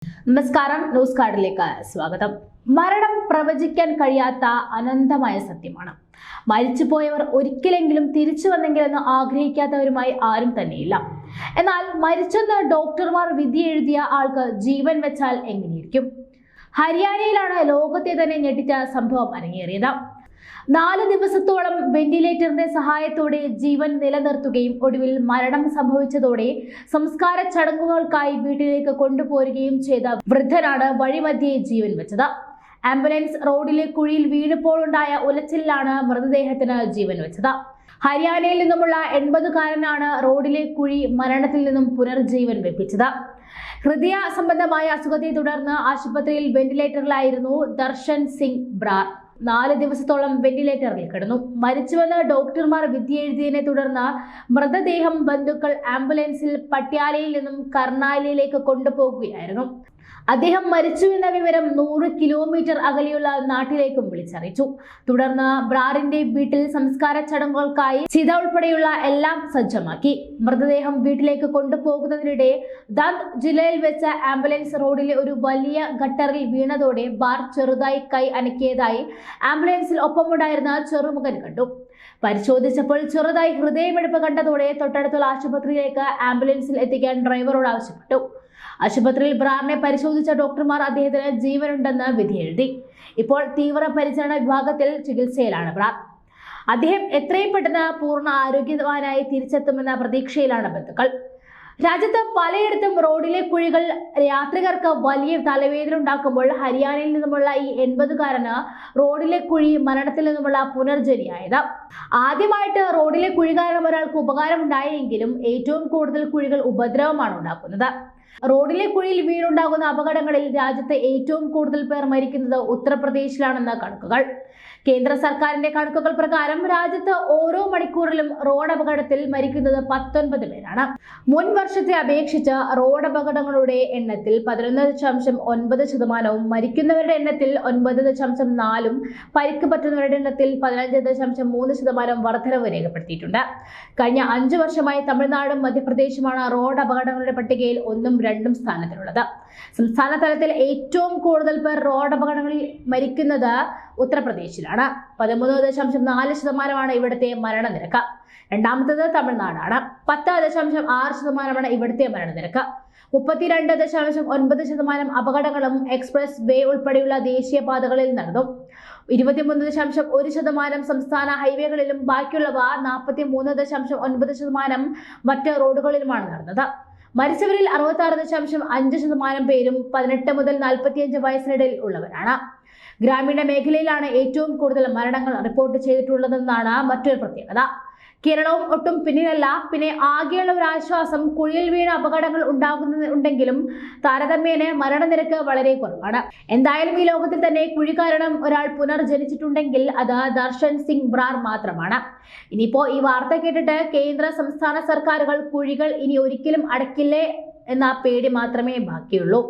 നമസ്കാരം, ന്യൂസ് കാർഡിലേക്ക് സ്വാഗതം. മരണം പ്രവചിക്കാൻ കഴിയാത്ത അനന്തമായ സത്യമാണ്. മരിച്ചുപോയവർ ഒരിക്കലെങ്കിലും തിരിച്ചു വന്നെങ്കിലെന്ന് ആഗ്രഹിക്കാത്തവരുമായി ആരും തന്നെയില്ല. എന്നാൽ മരിച്ചെന്ന് ഡോക്ടർമാർ വിധി എഴുതിയ ആൾക്ക് ജീവൻ വെച്ചാൽ എങ്ങനെയിരിക്കും? ഹരിയാനയിലാണ് ലോകത്തെ തന്നെ ഞെട്ടിച്ച സംഭവം അരങ്ങേറിയത്. 4 ദിവസത്തോളം വെന്റിലേറ്ററിന്റെ സഹായത്തോടെ ജീവൻ നിലനിർത്തുകയും ഒടുവിൽ മരണം സംഭവിച്ചതോടെ സംസ്കാര ചടങ്ങുകൾക്കായി വീട്ടിലേക്ക് കൊണ്ടുപോരുകയും ചെയ്ത വൃദ്ധനാണ് വഴിമധ്യേ ജീവൻ വെച്ചത്. ആംബുലൻസ് റോഡിലെ കുഴിയിൽ വീണപ്പോൾ ഉണ്ടായ ഉലച്ചിലാണ് മൃതദേഹത്തിന് ജീവൻ വെച്ചത്. ഹരിയാനയിൽ നിന്നുമുള്ള 80-കാരനാണ് റോഡിലെ കുഴി മരണത്തിൽ നിന്നും പുനർജീവൻ വെപ്പിച്ചത്. ഹൃദയ സംബന്ധമായ അസുഖത്തെ തുടർന്ന് ആശുപത്രിയിൽ വെന്റിലേറ്ററിലായിരുന്നു ദർശൻ സിംഗ് ബ്രാർ. 4 ദിവസത്തോളം വെന്റിലേറ്ററിൽ കിടന്നു. മരിച്ചുവെന്ന് ഡോക്ടർമാർ വിധി എഴുതിയതിനെ തുടർന്ന് മൃതദേഹം ബന്ധുക്കൾ ആംബുലൻസിൽ പട്യാലയിൽ നിന്നും കർണാലിയിലേക്ക് കൊണ്ടുപോകുകയായിരുന്നു. അദ്ദേഹം മരിച്ചുവെന്ന വിവരം 100 കിലോമീറ്റർ അകലെയുള്ള നാട്ടിലേക്കും വിളിച്ചറിയിച്ചു. തുടർന്ന് ബ്രാറിന്റെ വീട്ടിൽ സംസ്കാര ചടങ്ങുകൾക്കായി ചിത ഉൾപ്പെടെയുള്ള എല്ലാം സജ്ജമാക്കി. മൃതദേഹം വീട്ടിലേക്ക് കൊണ്ടുപോകുന്നതിനിടെ ദന്ത് ജില്ലയിൽ വെച്ച ആംബുലൻസ് റോഡിലെ ഒരു വലിയ ഗട്ടറിൽ വീണതോടെ ബാർ ചെറുതായി കൈ അനക്കിയതായി ആംബുലൻസിൽ ഒപ്പമുണ്ടായിരുന്ന ചെറുമകൻ കണ്ടു. പരിശോധിച്ചപ്പോൾ ചെറുതായി ഹൃദയമിടിപ്പ് കണ്ടതോടെ തൊട്ടടുത്തുള്ള ആശുപത്രിയിലേക്ക് ആംബുലൻസിൽ എത്തിക്കാൻ ഡ്രൈവറോട് ആവശ്യപ്പെട്ടു. ആശുപത്രിയിൽ ബ്രാറിനെ പരിശോധിച്ച ഡോക്ടർമാർ അദ്ദേഹത്തിന് ജീവനുണ്ടെന്ന് വിധി എഴുതി. ഇപ്പോൾ തീവ്ര പരിചരണ വിഭാഗത്തിൽ ചികിത്സയിലാണ് ബ്രാർ. അദ്ദേഹം എത്രയും പെട്ടെന്ന് പൂർണ്ണ ആരോഗ്യവാനായി തിരിച്ചെത്തുമെന്ന പ്രതീക്ഷയിലാണ് ബന്ധുക്കൾ. രാജ്യത്ത് പലയിടത്തും റോഡിലെ കുഴികൾ യാത്രികർക്ക് വലിയ തലവേദന ഉണ്ടാക്കുമ്പോൾ ഹരിയാനയിൽ നിന്നുമുള്ള ഈ 80-കാരന് റോഡിലെ കുഴി മരണത്തിൽ നിന്നുമുള്ള പുനർജനിയായത്. ആദ്യമായിട്ട് റോഡിലെ കുഴി കാരണം ഒരാൾക്ക് ഉപകാരമുണ്ടായെങ്കിലും ഏറ്റവും കൂടുതൽ കുഴികൾ ഉപദ്രവമാണ് ഉണ്ടാക്കുന്നത്. റോഡിലെ കുഴിയിൽ വീണുണ്ടാകുന്ന അപകടങ്ങളിൽ രാജ്യത്തെ ഏറ്റവും കൂടുതൽ പേർ മരിക്കുന്നത് ഉത്തർപ്രദേശിലാണെന്ന കണക്കുകൾ. കേന്ദ്ര സർക്കാരിന്റെ കണക്കുകൾ പ്രകാരം രാജ്യത്ത് ഓരോ മണിക്കൂറിലും റോഡ് അപകടത്തിൽ മരിക്കുന്നത് 19 പേരാണ്. മുൻ വർഷത്തെ അപേക്ഷിച്ച് റോഡ് അപകടങ്ങളുടെ എണ്ണത്തിൽ 11.9%, മരിക്കുന്നവരുടെ എണ്ണത്തിൽ 9.4%, പരിക്ക് പറ്റുന്നവരുടെ എണ്ണത്തിൽ 15.3% വർധനവ് രേഖപ്പെടുത്തിയിട്ടുണ്ട്. കഴിഞ്ഞ 5 വർഷമായി തമിഴ്നാടും മധ്യപ്രദേശുമാണ് റോഡ് അപകടങ്ങളുടെ പട്ടികയിൽ 1ഉം 2ഉം സ്ഥാനത്തിലുള്ളത്. സംസ്ഥാന തലത്തിൽ ഏറ്റവും കൂടുതൽ പേർ റോഡ് അപകടങ്ങളിൽ മരിക്കുന്നത് ഉത്തർപ്രദേശിലാണ്. 13.4% ഇവിടുത്തെ മരണനിരക്ക്. രണ്ടാമത്തേത് തമിഴ്നാടാണ്. 10.6% ഇവിടുത്തെ മരണനിരക്ക്. 32.9% അപകടങ്ങളും എക്സ്പ്രസ് വേ ഉൾപ്പെടെയുള്ള ദേശീയപാതകളിൽ നടന്നു. 23.1% സംസ്ഥാന ഹൈവേകളിലും ബാക്കിയുള്ളവ 43.9% മറ്റ് റോഡുകളിലുമാണ് നടന്നത്. മരിച്ചവരിൽ 66.5% പേരും 18 മുതൽ 45 വയസ്സിനിടയിൽ ഉള്ളവരാണ്. ഗ്രാമീണ മേഖലയിലാണ് ഏറ്റവും കൂടുതൽ മരണങ്ങൾ റിപ്പോർട്ട് ചെയ്തിട്ടുള്ളതെന്നാണ് മറ്റൊരു പ്രത്യേകത. കേരളവും ഒട്ടും പിന്നിലല്ല. പിന്നെ ആകെയുള്ള ഒരു ആശ്വാസം, കുഴിയിൽ വീണ അപകടങ്ങൾ ഉണ്ടാകുന്നുണ്ടെങ്കിലും താരതമ്യേന മരണനിരക്ക് വളരെ കുറവാണ്. എന്തായാലും ഈ ലോകത്തിൽ തന്നെ കുഴി കാരണം ഒരാൾ പുനർജനിച്ചിട്ടുണ്ടെങ്കിൽ അത് ദർശൻ സിംഗ് ബ്രാർ മാത്രമാണ്. ഇനിയിപ്പോ ഈ വാർത്ത കേട്ടിട്ട് കേന്ദ്ര സംസ്ഥാന സർക്കാരുകൾ കുഴികൾ ഇനി ഒരിക്കലും അടയ്ക്കില്ലേ എന്ന പേടി മാത്രമേ ബാക്കിയുള്ളൂ.